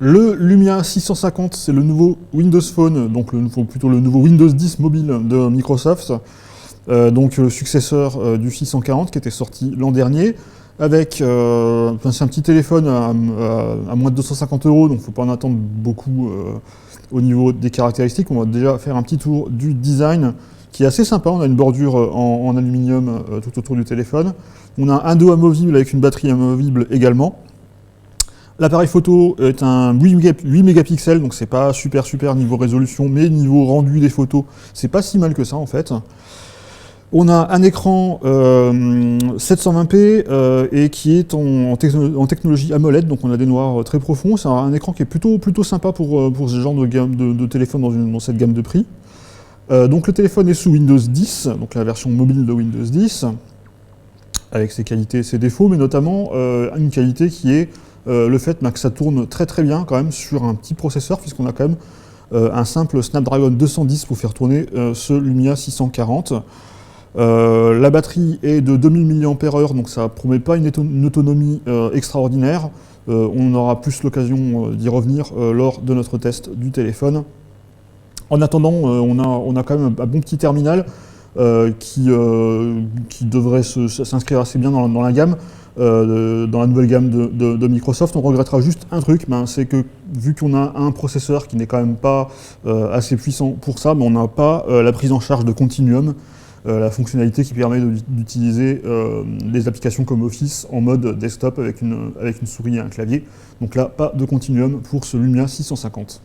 Le Lumia 650, c'est le nouveau Windows Phone, donc plutôt le nouveau Windows 10 mobile de Microsoft, donc le successeur du 640 qui était sorti l'an dernier, avec c'est un petit téléphone à moins de 250 €, donc il ne faut pas en attendre beaucoup au niveau des caractéristiques. On va déjà faire un petit tour du design qui est assez sympa. On a une bordure en aluminium tout autour du téléphone. On a un dos amovible avec une batterie amovible également. L'appareil photo est un 8 mégapixels, donc c'est pas super niveau résolution, mais niveau rendu des photos, c'est pas si mal que ça en fait. On a un écran 720p et qui est en technologie AMOLED, donc on a des noirs très profonds. C'est un écran qui est plutôt sympa pour ce genre de téléphone dans cette gamme de prix. Donc le téléphone est sous Windows 10, donc la version mobile de Windows 10, avec ses qualités et ses défauts, mais notamment une qualité qui est le fait que ça tourne très bien quand même sur un petit processeur, puisqu'on a quand même un simple Snapdragon 210 pour faire tourner ce Lumia 640. La batterie est de 2000 mAh, donc ça ne promet pas une autonomie extraordinaire. On aura plus l'occasion d'y revenir lors de notre test du téléphone. En attendant, on a quand même un bon petit terminal qui devrait s'inscrire assez bien dans la gamme. Dans la nouvelle gamme de Microsoft. On regrettera juste un truc, c'est que vu qu'on a un processeur qui n'est quand même pas assez puissant pour ça, on n'a pas la prise en charge de Continuum, la fonctionnalité qui permet d'utiliser des applications comme Office en mode desktop avec une souris et un clavier. Donc là, pas de Continuum pour ce Lumia 650.